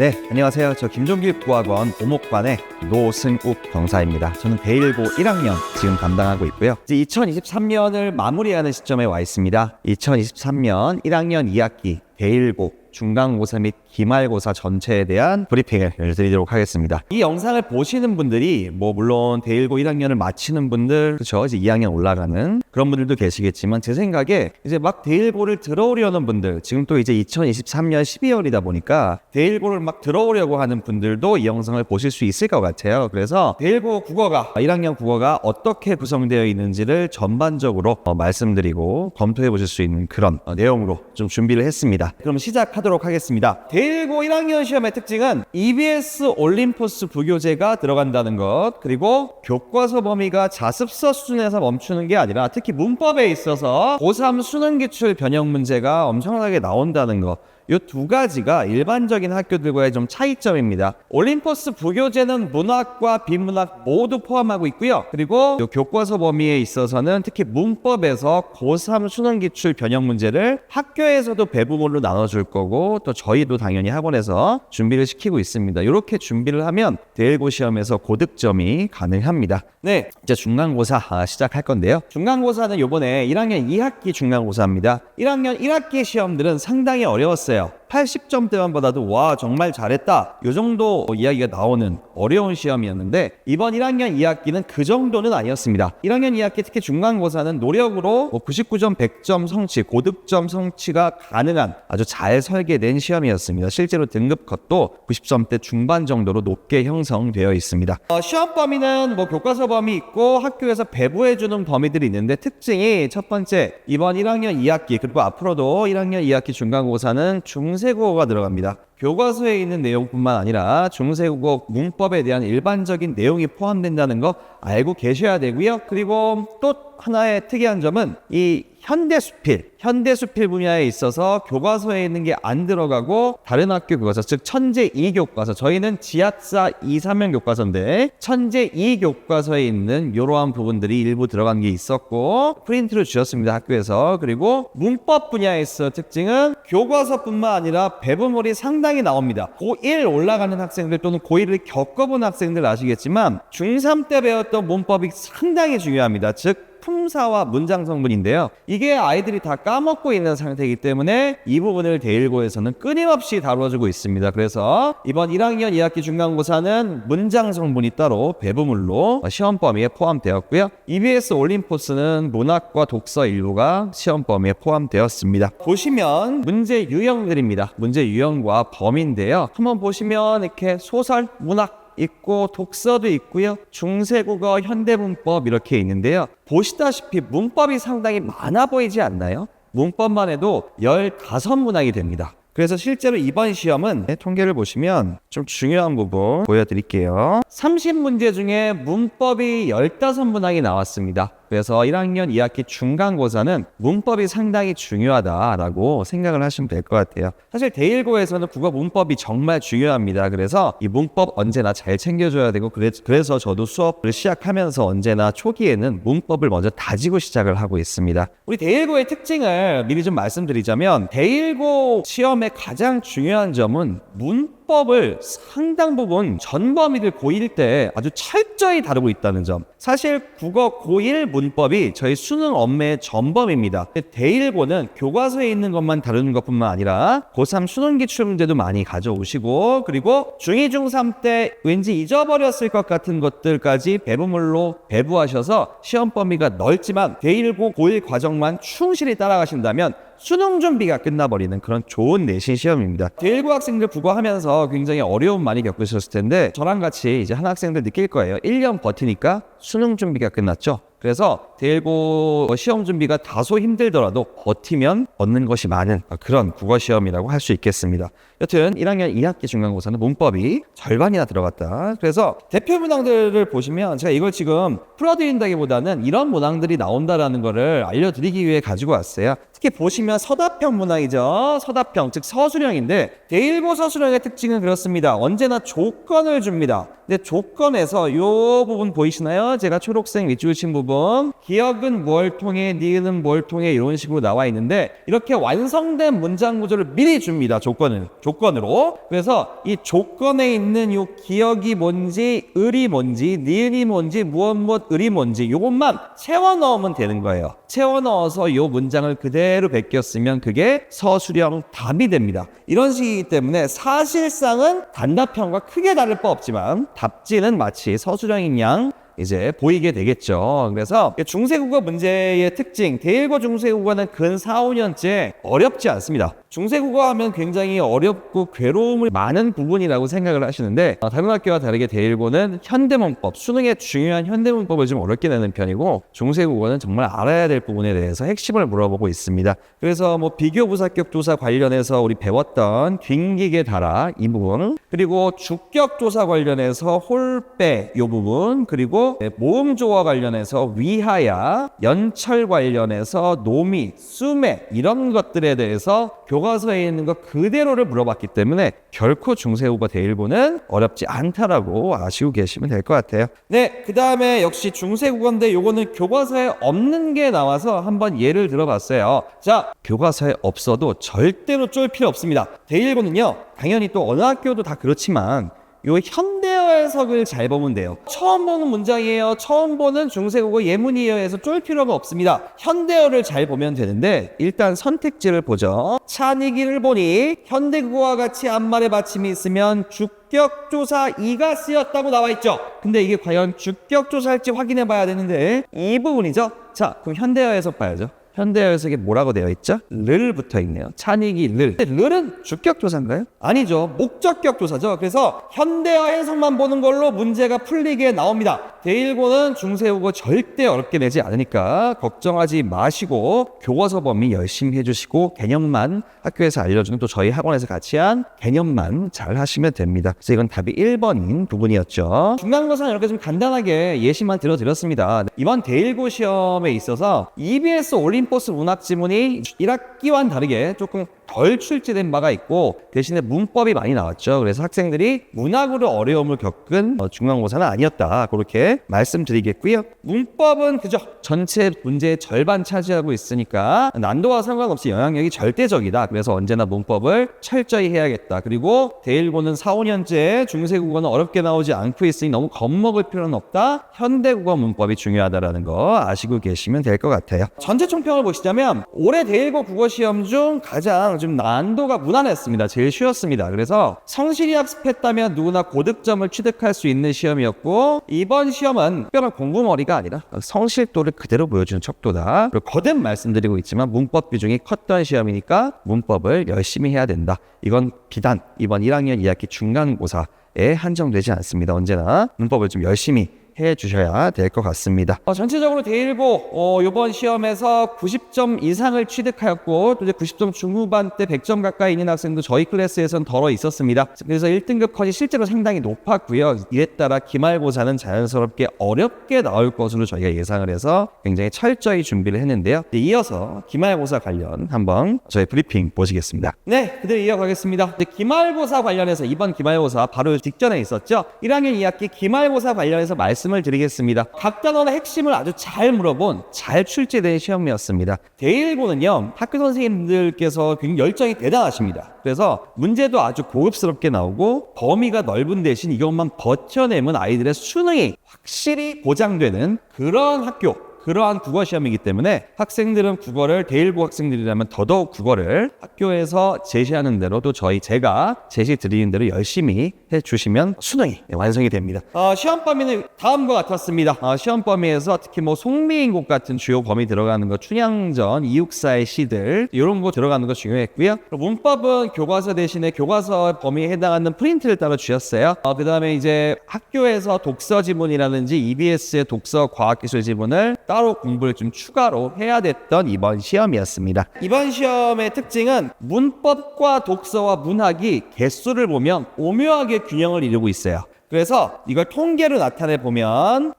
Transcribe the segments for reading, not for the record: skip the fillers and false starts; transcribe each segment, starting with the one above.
네, 안녕하세요. 저 김종길국어학원 오목관의 노승욱 병사입니다. 저는 대일고 1학년 지금 담당하고 있고요. 이제 2023년을 마무리하는 시점에 와 있습니다. 2023년 1학년 2학기 대일고 중간고사 및 기말고사 전체에 대한 브리핑을 드리도록 하겠습니다. 이 영상을 보시는 분들이 물론 대일고 1학년을 마치는 분들, 그렇죠, 이제 2학년 올라가는 그런 분들도 계시겠지만, 제 생각에 이제 막 대일고를 들어오려는 분들, 지금 또 이제 2023년 12월이다 보니까 대일고를 막 들어오려고 하는 분들도 이 영상을 보실 수 있을 것 같아요. 그래서 대일고 국어가 1학년 국어가 어떻게 구성되어 있는지를 전반적으로 말씀드리고 검토해 보실 수 있는 그런 내용으로 좀 준비를 했습니다. 그럼 시작하도록 하겠습니다. 대일고 1학년 시험의 특징은 EBS 올림포스 부교재가 들어간다는 것, 그리고 교과서 범위가 자습서 수준에서 멈추는 게 아니라 특히 문법에 있어서 고3 수능기출 변형 문제가 엄청나게 나온다는 것, 이 두 가지가 일반적인 학교들과의 좀 차이점입니다. 올림포스 부교재는 문학과 비문학 모두 포함하고 있고요. 그리고 이 교과서 범위에 있어서는 특히 문법에서 고3 수능기출 변형 문제를 학교에서도 배부분으로 나눠줄 거고, 또 저희도 당연히 학원에서 준비를 시키고 있습니다. 이렇게 준비를 하면 대일고 시험에서 고득점이 가능합니다. 네, 이제 중간고사 시작할 건데요. 중간고사는 이번에 1학년 2학기 중간고사입니다. 1학년 1학기 시험들은 상당히 어려웠어요. 80점대만 받아도 와 정말 잘했다, 이 정도 이야기가 나오는 어려운 시험이었는데, 이번 1학년 2학기는 그 정도는 아니었습니다. 1학년 2학기 특히 중간고사는 노력으로 99점 100점 성취, 고득점 성취가 가능한 아주 잘 설계된 시험이었습니다. 실제로 등급컷도 90점대 중반 정도로 높게 형성되어 있습니다. 시험 범위는 교과서 범위 있고 학교에서 배부해주는 범위들이 있는데, 특징이 첫 번째, 이번 1학년 2학기 그리고 앞으로도 1학년 2학기 중간고사는 중세국어가 들어갑니다. 교과서에 있는 내용뿐만 아니라 중세국어 문법에 대한 일반적인 내용이 포함된다는 거 알고 계셔야 되고요. 그리고 또 하나의 특이한 점은 이 현대수필 분야에 있어서 교과서에 있는 게 안 들어가고, 다른 학교 교과서, 즉 천재 2교과서, 저희는 지학사 2, 3형 교과서인데 천재 2교과서에 있는 이러한 부분들이 일부 들어간 게 있었고 프린트를 주셨습니다, 학교에서. 그리고 문법 분야에서 특징은 교과서뿐만 아니라 배부물이 상당히 나옵니다. 고1 올라가는 학생들 또는 고1을 겪어본 학생들 아시겠지만 중3 때 배웠던 문법이 상당히 중요합니다. 즉 품사와 문장 성분인데요. 이게 아이들이 다 까먹고 있는 상태이기 때문에 이 부분을 대일고에서는 끊임없이 다뤄주고 있습니다. 그래서 이번 1학년 2학기 중간고사는 문장 성분이 따로 배부물로 시험 범위에 포함되었고요. EBS 올림포스는 문학과 독서 일부가 시험 범위에 포함되었습니다. 보시면 문제 유형들입니다. 문제 유형과 범위인데요. 한번 보시면 이렇게 소설, 문학 있고 독서도 있고요. 중세국어, 현대문법 이렇게 있는데요. 보시다시피 문법이 상당히 많아 보이지 않나요? 문법만 해도 15문항이 됩니다. 그래서 실제로 이번 시험은 통계를 보시면 좀 중요한 부분 보여드릴게요. 30문제 중에 문법이 15문항이 나왔습니다. 그래서 1학년 2학기 중간고사는 문법이 상당히 중요하다라고 생각을 하시면 될 것 같아요. 사실 대일고에서는 국어 문법이 정말 중요합니다. 그래서 이 문법 언제나 잘 챙겨줘야 되고, 그래서 저도 수업을 시작하면서 언제나 초기에는 문법을 먼저 다지고 시작을 하고 있습니다. 우리 대일고의 특징을 미리 좀 말씀드리자면, 대일고 시험의 가장 중요한 점은 문법을 상당 부분 전 범위를 고1 때 아주 철저히 다루고 있다는 점. 사실 국어 고1 문법이 저희 수능 업무의 전범입니다. 대일고는 교과서에 있는 것만 다루는 것뿐만 아니라 고3 수능 기출 문제도 많이 가져오시고, 그리고 중2, 중3 때 왠지 잊어버렸을 것 같은 것들까지 배부물로 배부하셔서 시험 범위가 넓지만 대일고 고1 과정만 충실히 따라가신다면 수능 준비가 끝나버리는 그런 좋은 내신 시험입니다. 대일고 학생들 국어하면서 굉장히 어려움 많이 겪으셨을 텐데, 저랑 같이 이제 한 학생들 느낄 거예요. 1년 버티니까 수능 준비가 끝났죠. 그래서 대일고 시험 준비가 다소 힘들더라도 버티면 얻는 것이 많은 그런 국어 시험이라고 할 수 있겠습니다. 여튼 1학년 2학기 중간고사는 문법이 절반이나 들어갔다. 그래서 대표 문항들을 보시면 제가 이걸 지금 풀어드린다기보다는 이런 문항들이 나온다라는 거를 알려드리기 위해 가지고 왔어요. 특히 보시면 서답형 문항이죠. 서답형, 즉 서술형인데 제1고 서술형의 특징은 그렇습니다. 언제나 조건을 줍니다. 근데 조건에서 이 부분 보이시나요? 제가 초록색 밑줄 친 부분, 기억은 뭘 통해, 니은은 뭘 통해 이런 식으로 나와 있는데 이렇게 완성된 문장 구조를 미리 줍니다. 조건으로. 그래서 이 조건에 있는 이 기억이 뭔지, 을이 뭔지, 니은이 뭔지, 무엇 을이 뭔지 이것만 채워 넣으면 되는 거예요. 채워 넣어서 이 문장을 그대로 베꼈으면 그게 서술형 답이 됩니다. 이런 식이기 때문에 사실상은 단답형과 크게 다를 바 없지만 답지는 마치 서술형인 양 이제 보이게 되겠죠. 그래서 중세국어 문제의 특징, 제1고 중세국어는 근 4, 5년째 어렵지 않습니다. 중세국어 하면 굉장히 어렵고 괴로움이 많은 부분이라고 생각을 하시는데 다른 학교와 다르게 제1고는 현대문법, 수능에 중요한 현대문법을 좀 어렵게 내는 편이고 중세국어는 정말 알아야 될 부분에 대해서 핵심을 물어보고 있습니다. 그래서 뭐 비교부사격조사 관련해서 우리 배웠던 뒷기계 달아 이 부분, 그리고 주격조사 관련해서 홀빼 이 부분, 그리고 모음조어 관련해서 위하야, 연철 관련해서 노미, 수매 이런 것들에 대해서 교과서에 있는 것 그대로를 물어봤기 때문에 결코 중세국어 제1고는 어렵지 않다라고 아시고 계시면 될 것 같아요. 네, 그 다음에 역시 중세국어인데 요거는 교과서에 없는 게 나와서 한번 예를 들어봤어요. 자, 교과서에 없어도 절대로 쫄 필요 없습니다. 제1고는요, 당연히 또 어느 학교도 다 그렇지만 요 현대어 해석을 잘 보면 돼요. 처음 보는 문장이에요. 처음 보는 중세국어 예문이에요 해서 쫄 필요가 없습니다. 현대어를 잘 보면 되는데 일단 선택지를 보죠. 찬이기를 보니 현대국어와 같이 앞말에 받침이 있으면 주격조사 이가 쓰였다고 나와 있죠. 근데 이게 과연 주격조사일지 확인해 봐야 되는데 이 부분이죠. 자, 그럼 현대어 해석 봐야죠. 현대어 해석에 뭐라고 되어 있죠? 를 붙어 있네요. 찬이기 를. 근데 를은 주격조사인가요? 아니죠. 목적격조사죠. 그래서 현대어 해석만 보는 걸로 문제가 풀리게 나옵니다. 제1고는 중세국어 절대 어렵게 내지 않으니까 걱정하지 마시고 교과서 범위 열심히 해주시고 개념만 학교에서 알려주는 또 저희 학원에서 같이 한 개념만 잘 하시면 됩니다. 그래서 이건 답이 1번인 부분이었죠. 중간고사는 이렇게 좀 간단하게 예시만 들어드렸습니다. 이번 제1고 시험에 있어서 EBS 올림포스 문학 지문이 1학기와는 다르게 조금 덜 출제된 바가 있고 대신에 문법이 많이 나왔죠. 그래서 학생들이 문학으로 어려움을 겪은 중간고사는 아니었다. 그렇게 말씀드리겠고요. 문법은 그죠. 전체 문제의 절반 차지하고 있으니까 난도와 상관없이 영향력이 절대적이다. 그래서 언제나 문법을 철저히 해야겠다. 그리고 제1고는 4, 5년째 중세국어는 어렵게 나오지 않고 있으니 너무 겁먹을 필요는 없다. 현대국어 문법이 중요하다라는 거 아시고 계시면 될 것 같아요. 전체 총평을 보시자면 올해 제1고 국어시험 중 가장 좀 난도가 무난했습니다. 제일 쉬웠습니다. 그래서 성실히 학습했다면 누구나 고득점을 취득할 수 있는 시험이었고 이번 시험은 특별한 공부머리가 아니라 성실도를 그대로 보여주는 척도다. 그리고 거듭 말씀드리고 있지만 문법 비중이 컸던 시험이니까 문법을 열심히 해야 된다. 이건 비단 이번 1학년 2학기 중간고사에 한정되지 않습니다. 언제나 문법을 좀 열심히 해주셔야 될 것 같습니다. 전체적으로 제1고 이번 시험에서 90점 이상을 취득하였고 또 이제 90점 중후반대 100점 가까이 있는 학생도 저희 클래스에선 덜어 있었습니다. 그래서 1등급 컷이 실제로 상당히 높았고요. 이에 따라 기말고사는 자연스럽게 어렵게 나올 것으로 저희가 예상을 해서 굉장히 철저히 준비를 했는데요. 이어서 기말고사 관련 한번 저희 브리핑 보시겠습니다. 네, 그대로 이어가겠습니다. 기말고사 관련해서 이번 기말고사 바로 직전에 있었죠. 1학년 2학기 기말고사 관련해서 말씀을 드리겠습니다. 각 단원의 핵심을 아주 잘 물어본 잘 출제된 시험이었습니다. 제1고는요 학교 선생님들께서 굉장히 열정이 대단하십니다. 그래서 문제도 아주 고급스럽게 나오고 범위가 넓은 대신 이것만 버텨내면 아이들의 수능이 확실히 보장되는 그런 학교, 그러한 국어 시험이기 때문에 학생들은 국어를 제1고 학생들이라면 더더욱 국어를 학교에서 제시하는 대로 또 제가 제시 드리는 대로 열심히 해주시면 수능이 완성이 됩니다. 시험 범위는 다음과 같았습니다. 시험 범위에서 특히 뭐 송미인곡 같은 주요 범위 들어가는 거, 춘향전, 이육사의 시들 이런 거 들어가는 거 중요했고요. 문법은 교과서 대신에 교과서 범위에 해당하는 프린트를 따로 주셨어요. 그 다음에 이제 학교에서 독서 지문이라든지 EBS의 독서 과학기술 지문을 따로 공부를 좀 추가로 해야 됐던 이번 시험이었습니다. 이번 시험의 특징은 문법과 독서와 문학이 개수를 보면 오묘하게 균형을 이루고 있어요. 그래서 이걸 통계로 나타내 보면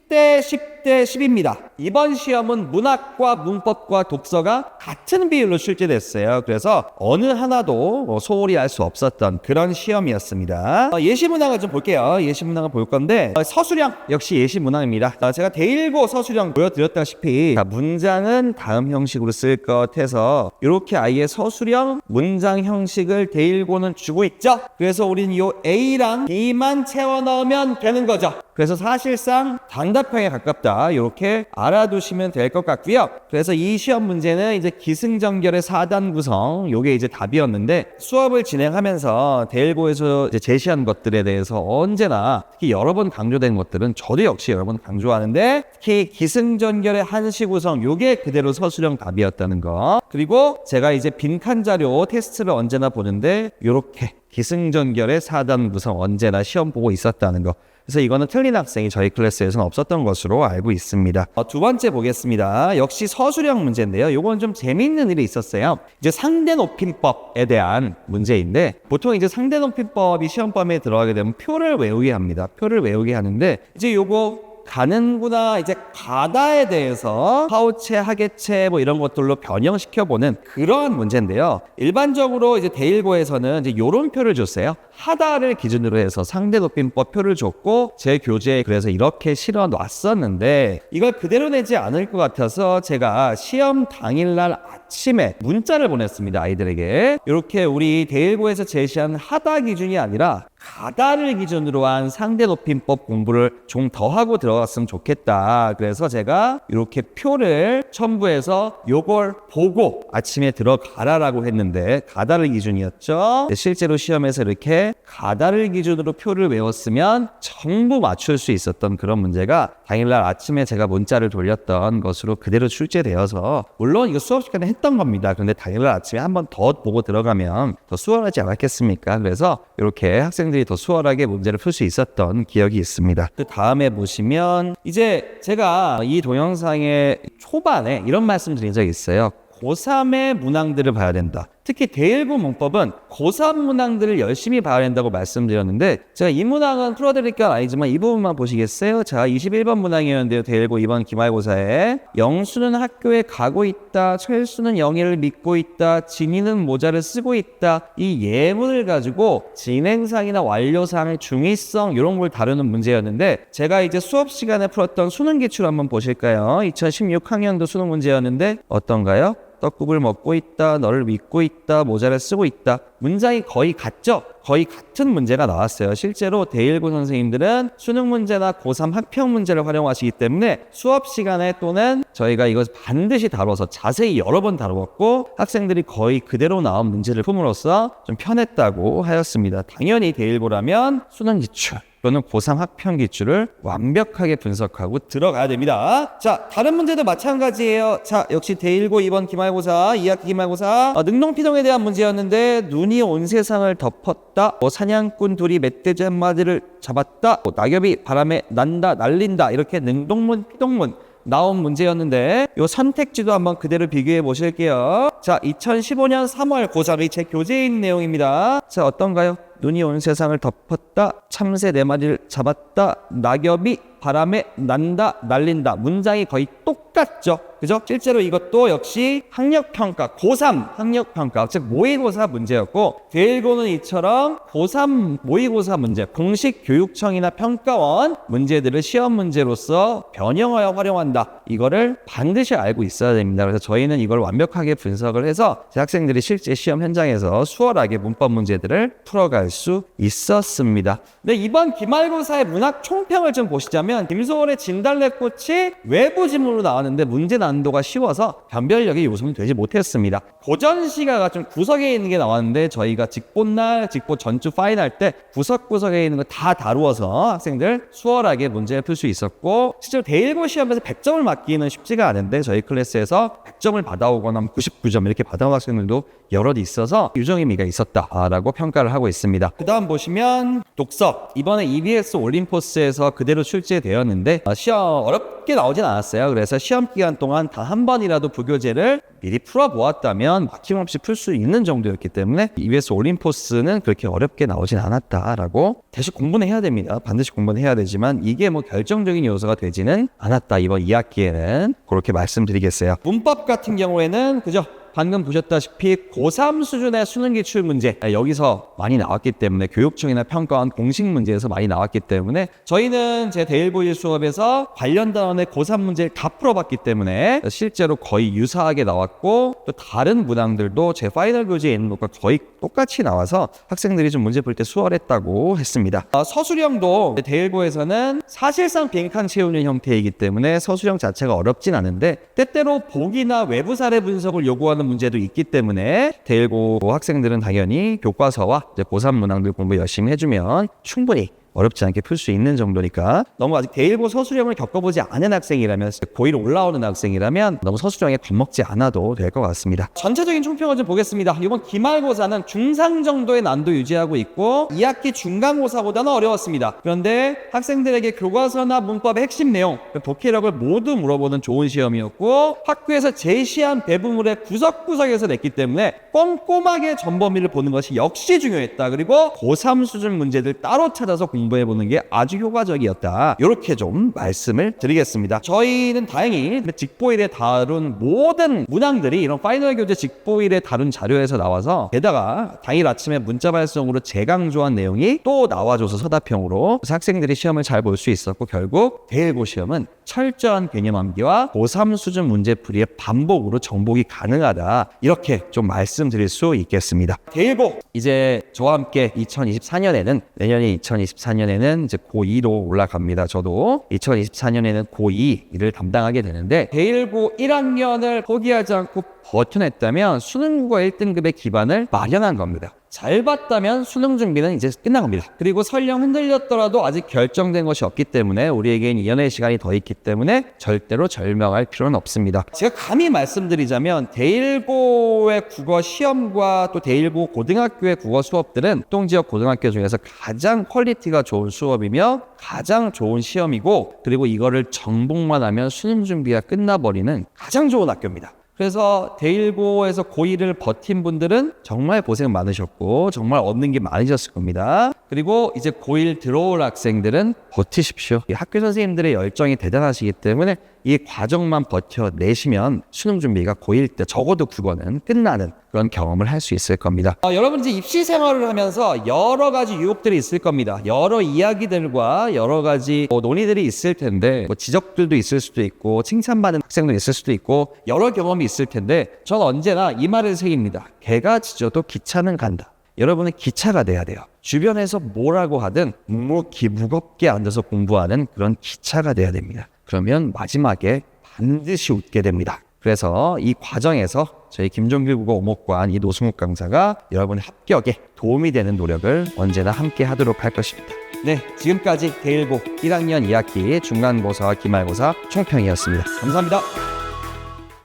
10대 10대 10입니다. 이번 시험은 문학과 문법과 독서가 같은 비율로 출제됐어요. 그래서 어느 하나도 소홀히 할 수 없었던 그런 시험이었습니다. 예시문항을 좀 볼게요. 예시문항을 볼 건데 서술형 역시 예시문항입니다. 제가 대1고 서술형 보여드렸다시피 문장은 다음 형식으로 쓸 것 해서 이렇게 아예 서술형 문장 형식을 대1고는 주고 있죠. 그래서 우리는 이 A랑 B만 채워 넣으면 되는 거죠. 그래서 사실상 단답형에 가깝다 이렇게 알아두시면 될 것 같고요. 그래서 이 시험 문제는 이제 기승전결의 4단 구성 요게 이제 답이었는데 수업을 진행하면서 대1고에서 이제 제시한 것들에 대해서 언제나 특히 여러 번 강조된 것들은 저도 역시 여러 번 강조하는데 특히 기승전결의 한시 구성 요게 그대로 서술형 답이었다는 거. 그리고 제가 이제 빈칸 자료 테스트를 언제나 보는데 요렇게 기승전결의 4단 구성 언제나 시험 보고 있었다는 거. 그래서 이거는 틀린 학생이 저희 클래스에서는 없었던 것으로 알고 있습니다. 두 번째 보겠습니다. 역시 서술형 문제인데요. 이건 좀 재미있는 일이 있었어요. 이제 상대높임법에 대한 문제인데 보통 이제 상대높임법이 시험범위에 들어가게 되면 표를 외우게 합니다. 표를 외우게 하는데 이제 요거 가는구나 이제 가다에 대해서 하우체, 하계체 뭐 이런 것들로 변형시켜보는 그러한 문제인데요. 일반적으로 이제 대1고에서는 이제 요런 표를 줬어요. 하다를 기준으로 해서 상대높임법 표를 줬고 제 교재에 그래서 이렇게 실어 놨었는데 이걸 그대로 내지 않을 것 같아서 제가 시험 당일날 아침에 문자를 보냈습니다. 아이들에게 이렇게 우리 대1고에서 제시한 하다 기준이 아니라 가다를 기준으로 한 상대높임법 공부를 좀 더 하고 들어갔으면 좋겠다. 그래서 제가 이렇게 표를 첨부해서 요걸 보고 아침에 들어가라라고 했는데 가다를 기준이었죠. 실제로 시험에서 이렇게 가다를 기준으로 표를 외웠으면 전부 맞출 수 있었던 그런 문제가 당일날 아침에 제가 문자를 돌렸던 것으로 그대로 출제되어서 물론 이거 수업 시간에 했던 겁니다. 그런데 당일날 아침에 한 번 더 보고 들어가면 더 수월하지 않았겠습니까? 그래서 이렇게 학생들이 더 수월하게 문제를 풀 수 있었던 기억이 있습니다. 그 다음에 보시면 이제 제가 이 동영상의 초반에 이런 말씀 드린 적이 있어요. 고3의 문항들을 봐야 된다. 특히 대1고 문법은 고3 문항들을 열심히 봐야 된다고 말씀드렸는데 제가 이 문항은 풀어드릴 건 아니지만 이 부분만 보시겠어요? 자, 21번 문항이었는데요. 대1고 2번 기말고사에 영수는 학교에 가고 있다. 철수는 영희를 믿고 있다. 진이는 모자를 쓰고 있다. 이 예문을 가지고 진행상이나 완료상의 중의성 이런 걸 다루는 문제였는데 제가 이제 수업 시간에 풀었던 수능 기출 한번 보실까요? 2016학년도 수능 문제였는데 어떤가요? 떡국을 먹고 있다, 너를 믿고 있다, 모자를 쓰고 있다. 문장이 거의 같죠? 거의 같은 문제가 나왔어요. 실제로 대1고 선생님들은 수능 문제나 고3 학평 문제를 활용하시기 때문에 수업 시간에 또는 저희가 이걸 반드시 다뤄서 자세히 여러 번 다루었고 학생들이 거의 그대로 나온 문제를 품으로써 좀 편했다고 하였습니다. 당연히 대1고라면 수능 기출 또는 고3 학평 기출을 완벽하게 분석하고 들어가야 됩니다. 자, 다른 문제도 마찬가지예요. 자, 역시 대1고 2번 기말고사, 2학기 기말고사 능동피동에 대한 문제였는데 눈이 온 세상을 덮었다. 사냥꾼 둘이 멧돼지 한 마리를 잡았다. 낙엽이 바람에 난다, 날린다. 이렇게 능동문, 피동문 나온 문제였는데 이 선택지도 한번 그대로 비교해 보실게요. 자, 2015년 3월 고3이 제 교재에 있는 내용입니다. 자, 어떤가요? 눈이 온 세상을 덮었다. 참새 4마리를 잡았다. 낙엽이 바람에 난다, 날린다. 문장이 거의 똑같죠. 그죠? 실제로 이것도 역시 학력평가, 고3 학력평가, 즉 모의고사 문제였고 대1고는 이처럼 고3 모의고사 문제, 공식 교육청이나 평가원 문제들을 시험 문제로서 변형하여 활용한다. 이거를 반드시 알고 있어야 됩니다. 그래서 저희는 이걸 완벽하게 분석을 해서 제 학생들이 실제 시험 현장에서 수월하게 문법 문제들을 풀어갈 수 있었습니다. 네, 이번 기말고사의 문학 총평을 좀 보시자면 김소월의 진달래꽃이 외부 지문으로 나왔는데 문제 난이도가 쉬워서 변별력이 요소는 되지 못했습니다. 고전시가가 좀 구석에 있는 게 나왔는데 저희가 직보날, 직보 전주 파인 할 때 구석구석에 있는 거 다 다루어서 학생들 수월하게 문제를 풀 수 있었고 실제로 대1고 시험에서 100점을 맞기는 쉽지가 않은데 저희 클래스에서 100점을 받아오거나 99점 이렇게 받아온 학생들도 여럿 있어서 유종 의미가 있었다라고 평가를 하고 있습니다. 그 다음 보시면 독서. 이번에 EBS 올림포스에서 그대로 출제되었는데 시험 어렵게 나오진 않았어요. 그래서 시험 기간 동안 단 한 번이라도 부교재를 미리 풀어보았다면 막힘없이 풀 수 있는 정도였기 때문에 EBS 올림포스는 그렇게 어렵게 나오진 않았다라고. 다시 공부는 해야 됩니다. 반드시 공부는 해야 되지만 이게 뭐 결정적인 요소가 되지는 않았다. 이번 2학기에는 그렇게 말씀드리겠어요. 문법 같은 경우에는 그죠? 방금 보셨다시피 고3 수준의 수능 기출 문제 여기서 많이 나왔기 때문에 교육청이나 평가원 공식 문제에서 많이 나왔기 때문에 저희는 제 대일보일 수업에서 관련 단원의 고3 문제를 다 풀어봤기 때문에 실제로 거의 유사하게 나왔고 또 다른 문항들도 제 파이널 교재에 있는 것과 거의 똑같이 나와서 학생들이 좀 문제 풀 때 수월했다고 했습니다. 서술형도 대일보에서는 사실상 빈칸 채우는 형태이기 때문에 서술형 자체가 어렵진 않은데 때때로 보기나 외부 사례 분석을 요구하는 문제도 있기 때문에 대일고 학생들은 당연히 교과서와 이제 고3 문항들 공부 열심히 해주면 충분히 어렵지 않게 풀 수 있는 정도니까 너무 아직 대일보 서술형을 겪어보지 않은 학생이라면 고1 올라오는 학생이라면 너무 서술형에 겁먹지 않아도 될 것 같습니다. 전체적인 총평을 좀 보겠습니다. 이번 기말고사는 중상 정도의 난도 유지하고 있고 2학기 중간고사보다는 어려웠습니다. 그런데 학생들에게 교과서나 문법의 핵심 내용, 독해력을 모두 물어보는 좋은 시험이었고 학교에서 제시한 배부물의 구석구석에서 냈기 때문에 꼼꼼하게 전범위를 보는 것이 역시 중요했다. 그리고 고3 수준 문제들 따로 찾아서 공부해보는 게 아주 효과적이었다. 이렇게 좀 말씀을 드리겠습니다. 저희는 다행히 직보일에 다룬 모든 문항들이 이런 파이널 교재 직보일에 다룬 자료에서 나와서 게다가 당일 아침에 문자 발송으로 재강조한 내용이 또 나와줘서 서답형으로 그래서 학생들이 시험을 잘 볼 수 있었고 결국 대일고 시험은 철저한 개념 암기와 고3 수준 문제풀이의 반복으로 정복이 가능하다. 이렇게 좀 말씀드릴 수 있겠습니다. 대일고 이제 저와 함께 2024년에는 내년이 2024년에는 이제 고2로 올라갑니다. 저도 2024년에는 고2를 담당하게 되는데 대일고 1학년을 포기하지 않고 버텨냈다면 수능국어 1등급의 기반을 마련한 겁니다. 잘 봤다면 수능 준비는 이제 끝난 겁니다. 그리고 설령 흔들렸더라도 아직 결정된 것이 없기 때문에 우리에게는 2년의 시간이 더 있기 때문에 절대로 절망할 필요는 없습니다. 제가 감히 말씀드리자면 대일고의 국어 시험과 또 대일고 고등학교의 국어 수업들은 동지역 고등학교 중에서 가장 퀄리티가 좋은 수업이며 가장 좋은 시험이고 그리고 이거를 정복만 하면 수능 준비가 끝나버리는 가장 좋은 학교입니다. 그래서 대일고에서 고1을 버틴 분들은 정말 고생 많으셨고 정말 얻는 게 많으셨을 겁니다. 그리고 이제 고1 들어올 학생들은 버티십시오. 학교 선생님들의 열정이 대단하시기 때문에 이 과정만 버텨내시면 수능 준비가 고1 때 적어도 국어는 끝나는 그런 경험을 할 수 있을 겁니다. 여러분 이제 입시 생활을 하면서 여러 가지 유혹들이 있을 겁니다. 여러 이야기들과 여러 가지 논의들이 있을 텐데 지적들도 있을 수도 있고 칭찬받는 학생도 있을 수도 있고 여러 경험이 있을 텐데 전 언제나 이 말을 새깁니다. 개가 짖어도 기차는 간다. 여러분은 기차가 돼야 돼요. 주변에서 뭐라고 하든 묵묵히 무겁게 앉아서 공부하는 그런 기차가 돼야 됩니다. 그러면 마지막에 반드시 웃게 됩니다. 그래서 이 과정에서 저희 김종길 국어 오목관 이 노승욱 강사가 여러분의 합격에 도움이 되는 노력을 언제나 함께 하도록 할 것입니다. 네, 지금까지 대일고 1학년 2학기 중간고사와 기말고사 총평이었습니다. 감사합니다.